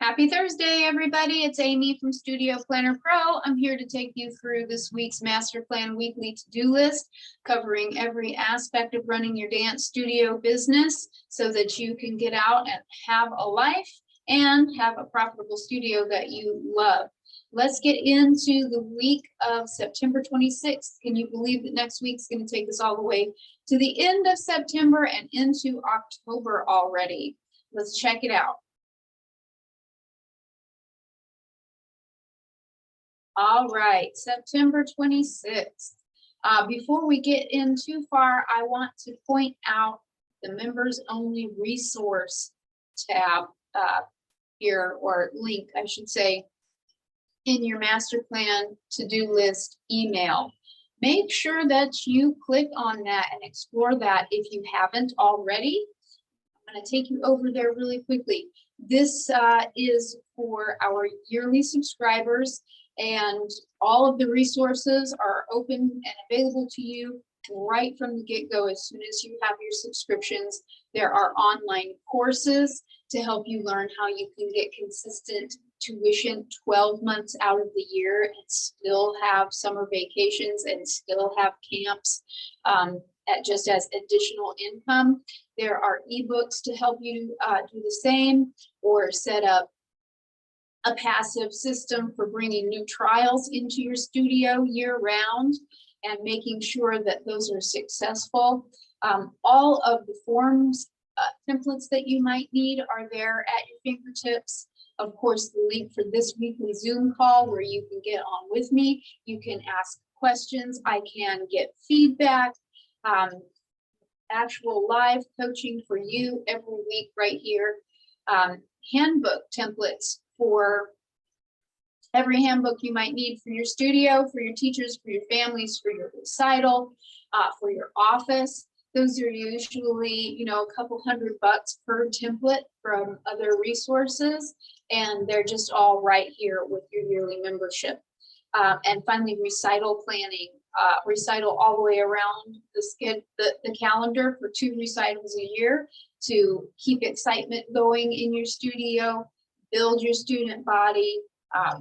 Happy Thursday, everybody. It's Amy from Studio Planner Pro. I'm here to take you through this week's Master Plan Weekly to-do list, covering every aspect of running your dance studio business so that you can get out and have a life and have a profitable studio that you love. Let's get into the week of September 26th. Can you believe that next week's going to take us all the way to the end of September and into October already? Let's check it out. All right, September 26th. Before we get in too far, I want to point out the members only resource tab here, or link, I should say, in your master plan to-do list email. Make sure that you click on that and explore that if you haven't already. I'm going to take you over there really quickly. This is for our yearly subscribers, and all of the resources are open and available to you right from the get-go. As soon as you have your subscriptions, there are online courses to help you learn how you can get consistent tuition 12 months out of the year and still have summer vacations and still have camps just as additional income. There are ebooks to help you do the same, or set up a passive system for bringing new trials into your studio year-round and making sure that those are successful. All of the forms, templates that you might need are there at your fingertips. Of course, the link for this weekly Zoom call where you can get on with me. You can ask questions. I can get feedback, actual live coaching for you every week right here. Handbook templates for every handbook you might need for your studio, for your teachers, for your families, for your recital, for your office. Those are usually, a couple $100 per template from other resources, and they're just all right here with your yearly membership. And finally, recital planning, recital all the way around the calendar for 2 recitals a year to keep excitement going in your studio, build your student body,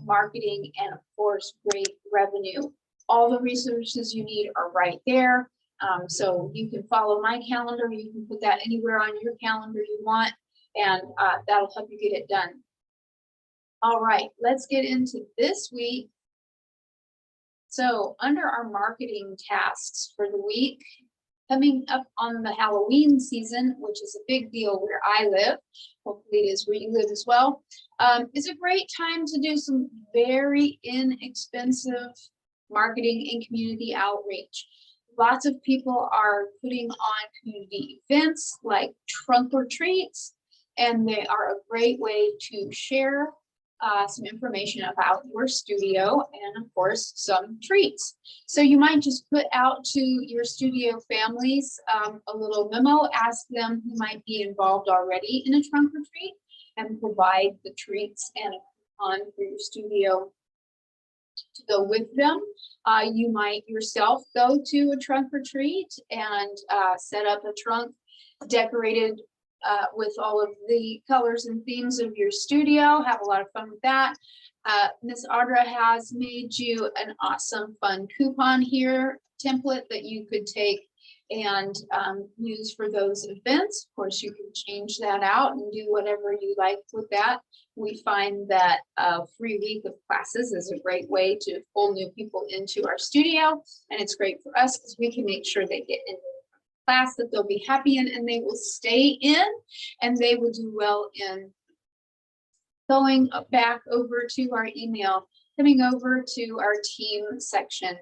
marketing, and of course, great revenue. All the resources you need are right there. So you can follow my calendar. You can put that anywhere on your calendar you want, and that'll help you get it done. All right, let's get into this week. So under our marketing tasks for the week, coming up on the Halloween season, which is a big deal where I live, hopefully it is where you live as well, is a great time to do some very inexpensive marketing and community outreach. Lots of people are putting on community events like trunk or treats, and they are a great way to share some information about your studio and of course some treats. So you might just put out to your studio families a little memo, ask them who might be involved already in a trunk or treat, and provide the treats and a coupon for your studio to go with them. You might yourself go to a trunk or treat and set up a trunk decorated with all of the colors and themes of your studio. Have a lot of fun with that. Miss Audra has made you an awesome fun coupon here template that you could take and use for those events. Of course, you can change that out and do whatever you like with that. We find that a free week of classes is a great way to pull new people into our studio, and it's great for us because we can make sure they get into class that they'll be happy in, and they will stay in, and they will do well in. Going back over to our email, coming over to our team section,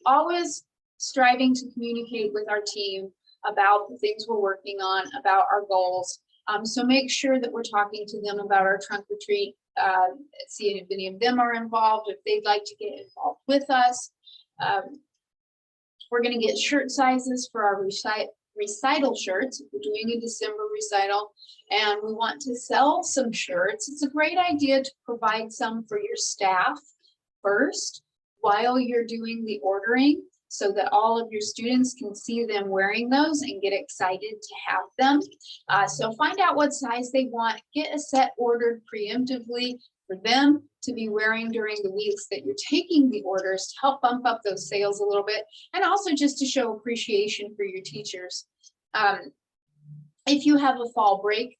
always striving to communicate with our team about the things we're working on, about our goals. So make sure that we're talking to them about our trunk or treat, seeing if any of them are involved, if they'd like to get involved with us. We're going to get shirt sizes for our recital shirts. We're doing a December recital and we want to sell some shirts. It's a great idea to provide some for your staff first while you're doing the ordering. so that all of your students can see them wearing those and get excited to have them. So find out what size they want, get a set ordered preemptively for them to be wearing during the weeks that you're taking the orders to help bump up those sales a little bit, and also just to show appreciation for your teachers. If you have a fall break,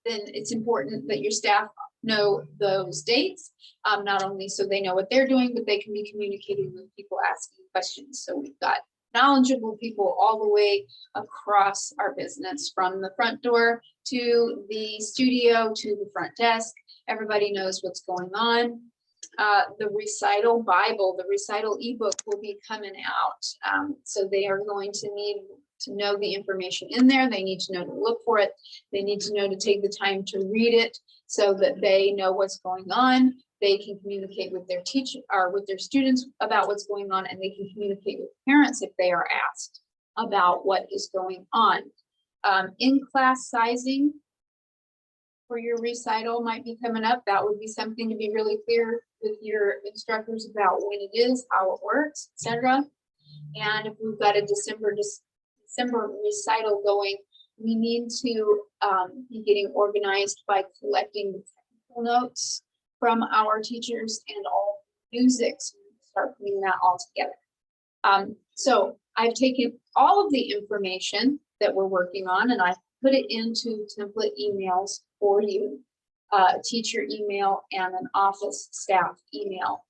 then it's important that your staff know those dates, not only so they know what they're doing, but they can be communicating with people asking questions. So we've got knowledgeable people all the way across our business, from the front door to the studio to the front desk. Everybody knows what's going on. The Recital Bible, the Recital ebook will be coming out. So they are going to need to know the information in there. They need to know to look for it. They need to know to take the time to read it so that they know what's going on. They can communicate with their teacher or with their students about what's going on, and they can communicate with parents if they are asked about what is going on. In-class sizing for your recital might be coming up. That would be something to be really clear with your instructors about when it is, how it works, etc. And if we've got a December recital going, we need to be getting organized by collecting the technical notes from our teachers and all music, so we can start putting that all together. So I've taken all of the information that we're working on and I've put it into template emails for you, a teacher email and an office staff email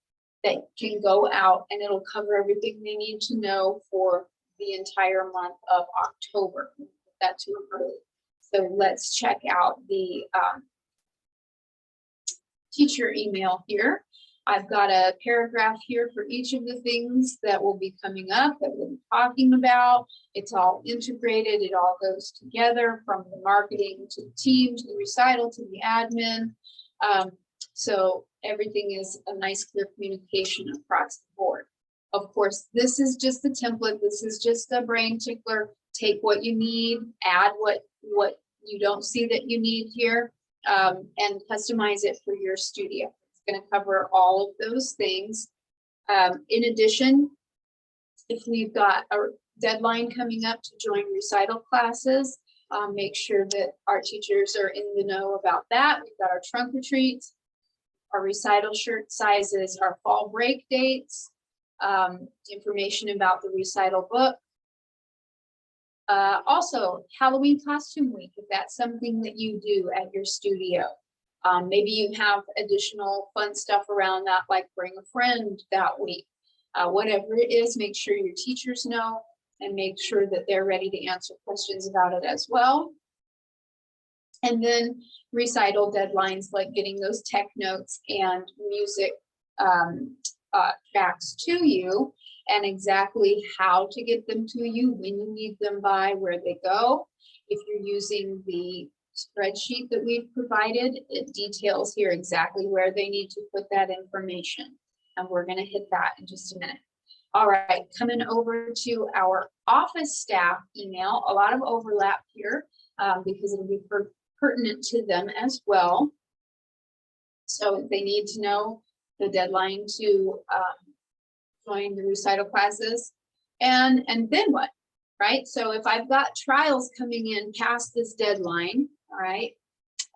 that can go out, and it'll cover everything they need to know for the entire month of October. That's too early. So let's check out the teacher email here. I've got a paragraph here for each of the things that will be coming up that we'll be talking about. It's all integrated. It all goes together, from the marketing to the team, to the recital, to the admin. So everything is a nice, clear communication across the board. Of course, this is just the template. This is just a brain tickler. Take what you need, add what you don't see that you need here, and customize it for your studio. It's going to cover all of those things. In addition, if we've got a deadline coming up to join recital classes, make sure that our teachers are in the know about that. We've got our trunk retreats, our recital shirt sizes, our fall break dates, information about the recital book. Also, Halloween costume week, if that's something that you do at your studio. Maybe you have additional fun stuff around that, like bring a friend that week. Whatever it is, make sure your teachers know and make sure that they're ready to answer questions about it as well. And then recital deadlines, like getting those tech notes and music tracks to you, and exactly how to get them to you, when you need them by, where they go. If you're using the spreadsheet that we've provided, it details here exactly where they need to put that information. And we're going to hit that in just a minute. All right, coming over to our office staff email, a lot of overlap here because it'll be pertinent to them as well. So they need to know the deadline to join the recital classes, and then what, right? So if I've got trials coming in past this deadline, all right,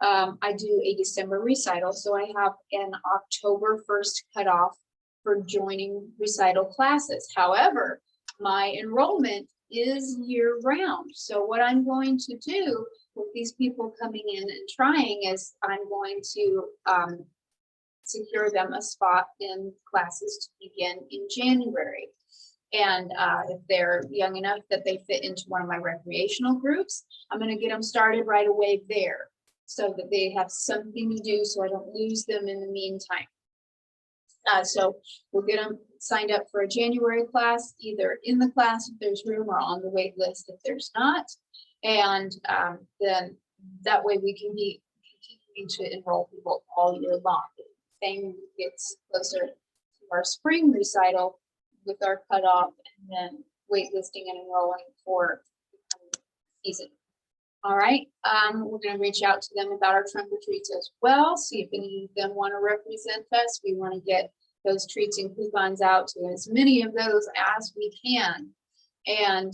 I do a December recital, so I have an October 1st cutoff for joining recital classes. However, my enrollment is year round. So what I'm going to do with these people coming in and trying is I'm going to secure them a spot in classes to begin in January. And if they're young enough that they fit into one of my recreational groups, I'm going to get them started right away there so that they have something to do so I don't lose them in the meantime. So we'll get them signed up for a January class, either in the class if there's room or on the wait list if there's not. And then that way we can be continuing to enroll people all year long. Same gets closer to our spring recital with our cutoff, and then waitlisting and enrolling for the season. All right, we're going to reach out to them about our trunk retreats as well. See if any of them want to represent us. We want to get those treats and coupons out to as many of those as we can. And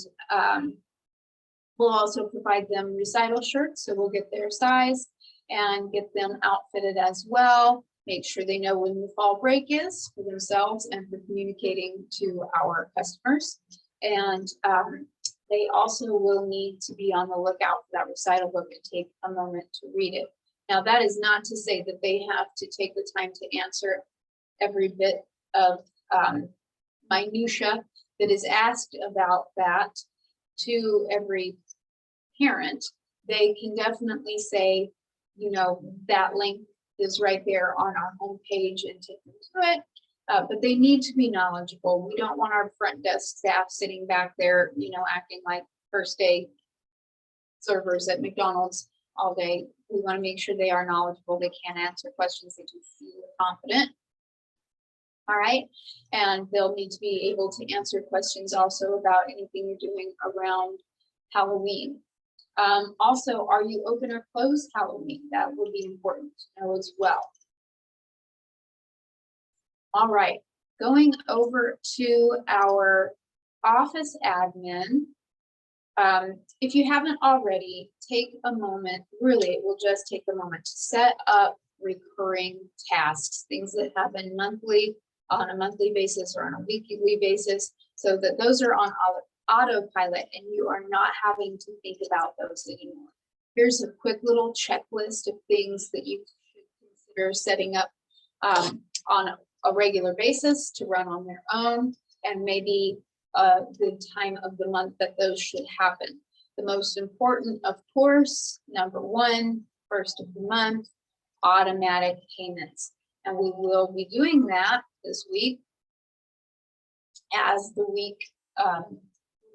we'll also provide them recital shirts, so we'll get their size and get them outfitted as well. Make sure they know when the fall break is for themselves and for communicating to our customers. And they also will need to be on the lookout for that recital book and take a moment to read it. Now, that is not to say that they have to take the time to answer every bit of minutia that is asked about that to every parent. They can definitely say, you know, that link is right there on our homepage and take them to it. But they need to be knowledgeable. We don't want our front desk staff sitting back there, you know, acting like first day servers at McDonald's all day. We want to make sure they are knowledgeable. They can answer questions. They do feel confident. All right. And they'll need to be able to answer questions also about anything you're doing around Halloween. Also, are you open or closed Halloween? That would be important to know as well. All right, going over to our office admin. If you haven't already, take a moment, really, it will just take a moment to set up recurring tasks, things that happen monthly, on a monthly basis or on a weekly basis, so that those are on autopilot and you are not having to think about those anymore. Here's a quick little checklist of things that you should consider setting up on a regular basis to run on their own, and maybe a good time of the month that those should happen. The most important, of course, number one, first of the month, automatic payments. And we will be doing that this week as the week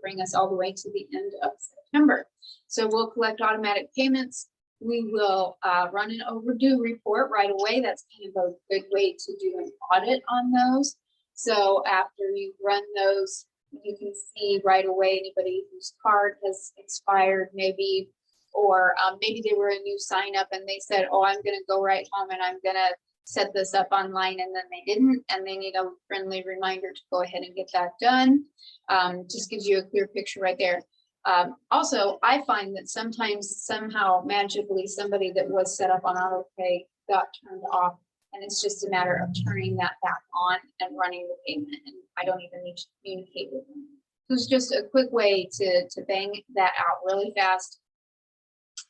bring us all the way to the end of September. So we'll collect automatic payments. We will run an overdue report right away. That's kind of a good way to do an audit on those. So after you run those, you can see right away anybody whose card has expired maybe, or maybe they were a new sign up and they said, oh, I'm going to go right home and I'm going to set this up online, and then they didn't, and they need a friendly reminder to go ahead and get that done. Just gives you a clear picture right there. Also, I find that sometimes somehow magically somebody that was set up on auto pay got turned off, and it's just a matter of turning that back on and running the payment, and I don't even need to communicate with them. So it's just a quick way to bang that out really fast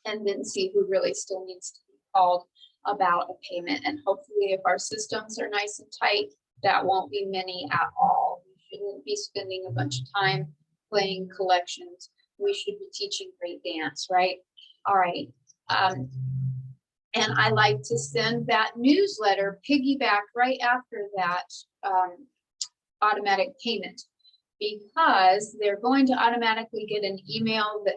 and then see who really still needs to be called about a payment. And hopefully if our systems are nice and tight, that won't be many at all. We shouldn't be spending a bunch of time playing collections. We should be teaching great dance, right? All right. And I like to send that newsletter piggyback right after that automatic payment, because they're going to automatically get an email that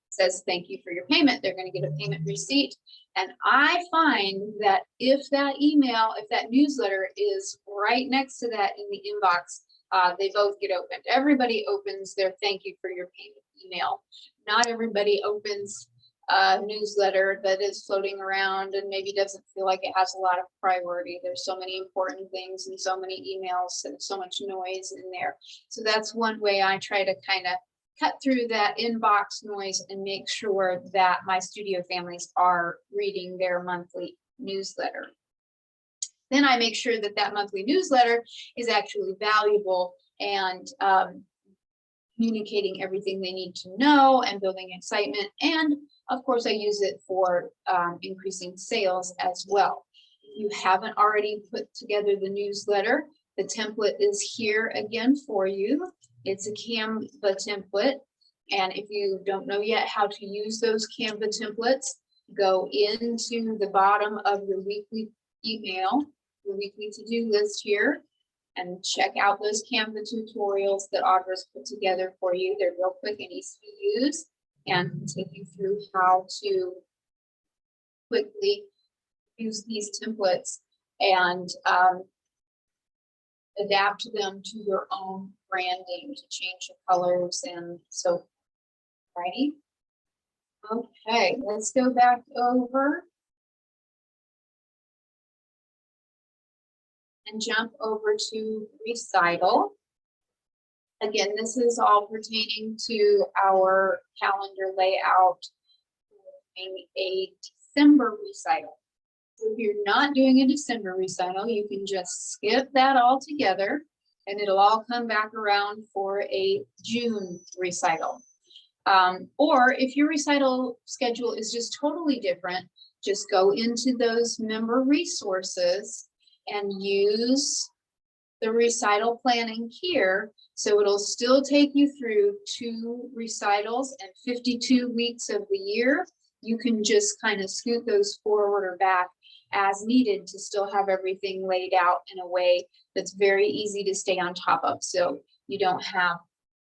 says thank you for your payment. They're going to get a payment receipt. And I find that if that email, if that newsletter is right next to that in the inbox, they both get opened. Everybody opens their thank you for your payment email. Not everybody opens a newsletter that is floating around and maybe doesn't feel like it has a lot of priority. There's so many important things and so many emails and so much noise in there. So that's one way I try to kind of cut through that inbox noise and make sure that my studio families are reading their monthly newsletter. Then I make sure that that monthly newsletter is actually valuable and communicating everything they need to know and building excitement. And of course, I use it for increasing sales as well. If you haven't already put together the newsletter, the template is here again for you. It's a Canva template. And if you don't know yet how to use those Canva templates, go into the bottom of your weekly email, your weekly to-do list here, and check out those Canva tutorials that Audra's put together for you. They're real quick and easy to use and take you through how to quickly use these templates and adapt them to your own branding, to change the colors and so forth. Righty. Okay, let's go back over and jump over to recital. Again, this is all pertaining to our calendar layout in a December recital. So if you're not doing a December recital, you can just skip that altogether and it'll all come back around for a June recital. Or if your recital schedule is just totally different, just go into those member resources and use the recital planning here. So it'll still take you through 2 recitals and 52 weeks of the year. You can just kind of scoot those forward or back as needed to still have everything laid out in a way that's very easy to stay on top of. So you don't have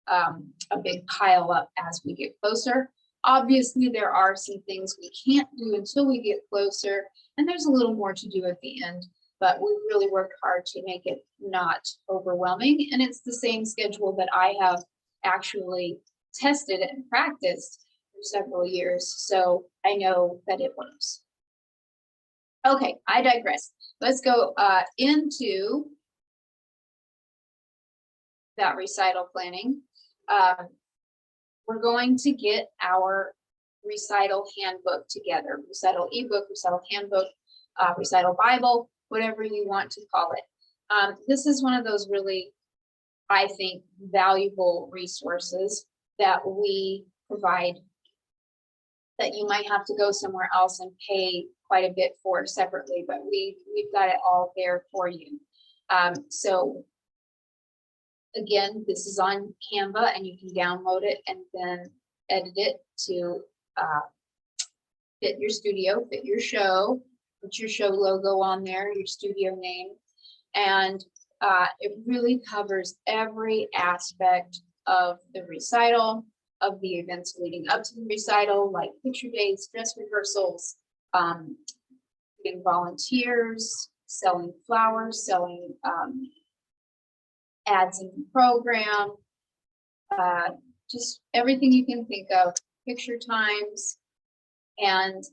a big pile up as we get closer. Obviously, there are some things we can't do until we get closer, and there's a little more to do at the end, but we really worked hard to make it not overwhelming. And it's the same schedule that I have actually tested and practiced for several years, so I know that it works. Okay, I digress. Let's go into that recital planning. We're going to get our recital handbook together, recital ebook, recital handbook, recital Bible, whatever you want to call it. This is one of those really, I think, valuable resources that we provide that you might have to go somewhere else and pay quite a bit for separately, but we've got it all there for you. So again, this is on Canva and you can download it and then edit it to fit your studio, fit your show, put your show logo on there, your studio name. And it really covers every aspect of the recital, of the events leading up to the recital, like picture dates, dress rehearsals, getting volunteers, selling flowers, selling ads in the program, just everything you can think of, picture times, and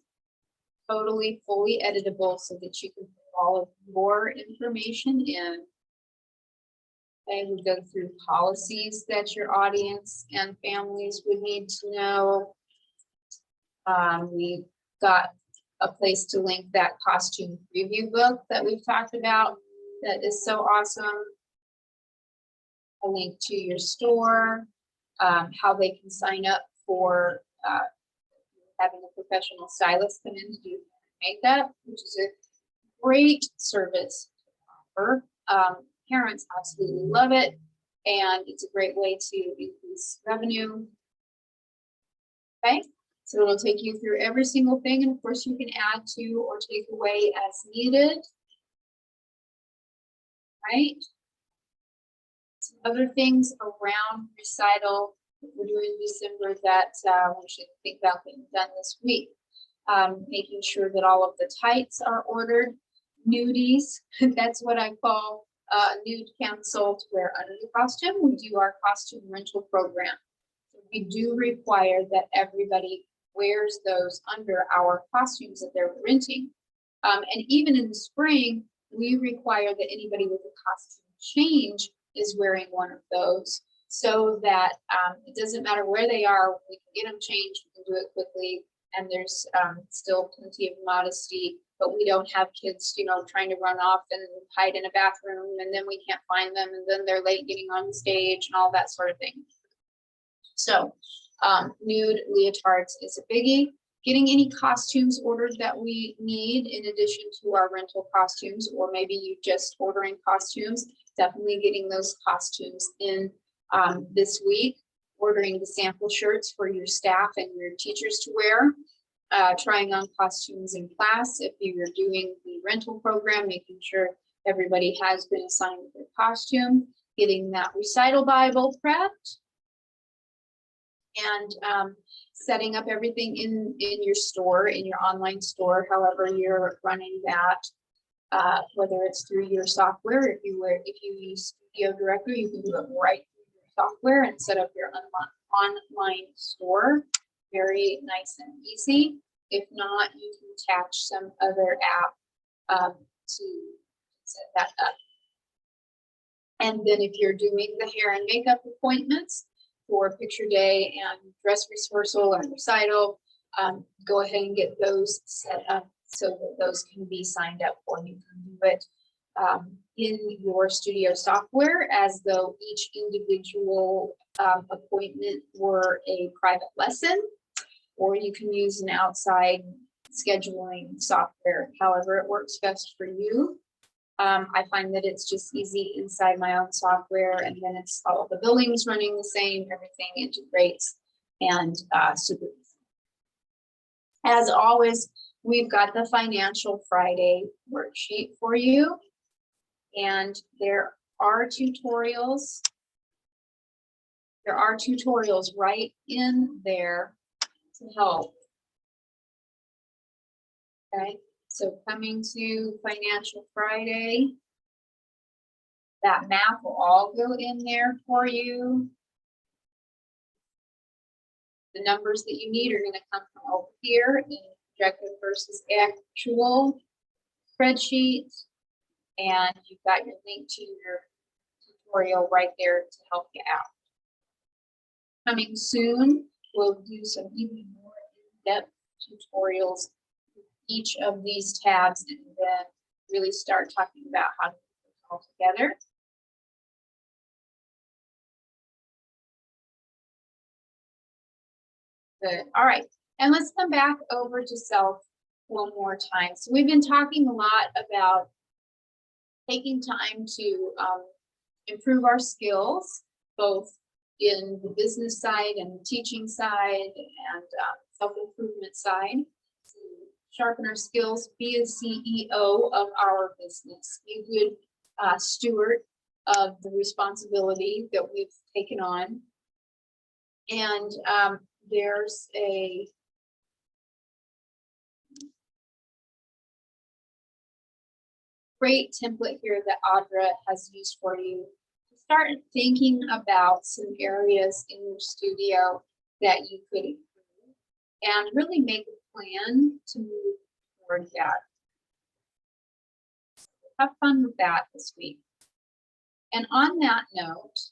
totally fully editable so that you can put all of your information in. Okay, we go through policies that your audience and families would need to know. We've got a place to link that costume preview book that we've talked about that is so awesome. A link to your store, how they can sign up for having a professional stylist come in to do makeup, which is a great service to offer. Parents absolutely love it, and it's a great way to increase revenue. Okay, so it'll take you through every single thing, and of course you can add to or take away as needed. Right? Some other things around recital that we're doing in December that we should think about getting done this week. Making sure that all of the tights are ordered, nudies, that's what I call nude camisole to wear under the costume. We do our costume rental program. So we do require that everybody wears those under our costumes that they're renting. And even in the spring, we require that anybody with a costume change is wearing one of those, so that it doesn't matter where they are, we can get them changed, we can do it quickly, and there's still plenty of modesty, but we don't have kids, you know, trying to run off and hide in a bathroom, and then we can't find them, and then they're late getting on the stage and all that sort of thing. So nude leotards is a biggie. Getting any costumes ordered that we need in addition to our rental costumes, or maybe you just ordering costumes, definitely getting those costumes in this week. Ordering the sample shirts for your staff and your teachers to wear. Trying on costumes in class if you're doing the rental program, making sure everybody has been assigned their costume. Getting that recital Bible prepped. And setting up everything in your store, in your online store, however you're running that, whether it's through your software. If you use Studio Director, you can do it right through your software and set up your online store. Very nice and easy. If not, you can attach some other app to set that up. And then if you're doing the hair and makeup appointments for picture day and dress rehearsal and recital, go ahead and get those set up so that those can be signed up for. You can do it in your studio software as though each individual appointment were a private lesson, or you can use an outside scheduling software, however it works best for you. I find that it's just easy inside my own software, and then it's all the billings running the same, everything integrates, and super easy. As always, we've got the Financial Friday worksheet for you, and there are tutorials. There are tutorials right in there to help. Okay. So coming to Financial Friday, that math will all go in there for you. The numbers that you need are going to come from over here in projected versus actual spreadsheet. And you've got your link to your tutorial right there to help you out. Coming soon, we'll do some even more in-depth tutorials each of these tabs, and then really start talking about how to put it all together. Good. All right. And let's come back over to self one more time. So we've been talking a lot about taking time to improve our skills, both in the business side and the teaching side and self-improvement side. Sharpen our skills, be a CEO of our business, be a good steward of the responsibility that we've taken on. And there's a great template here that Audra has used for you to start thinking about some areas in your studio that you could improve and really make a plan to move toward that. Have fun with that this week. And on that note,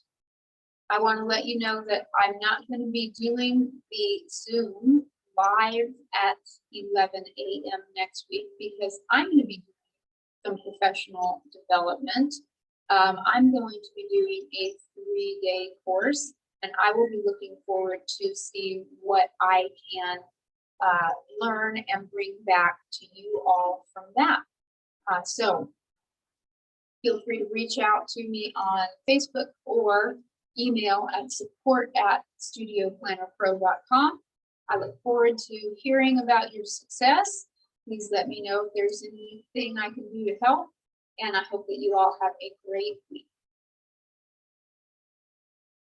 I want to let you know that I'm not going to be doing the Zoom live at 11 a.m. next week because I'm going to be doing some professional development. I'm going to be doing a 3-day course, and I will be looking forward to see what I can learn and bring back to you all from that. So feel free to reach out to me on Facebook or email at support@studioplannerpro.com. I look forward to hearing about your success. Please let me know if there's anything I can do to help, and I hope that you all have a great week.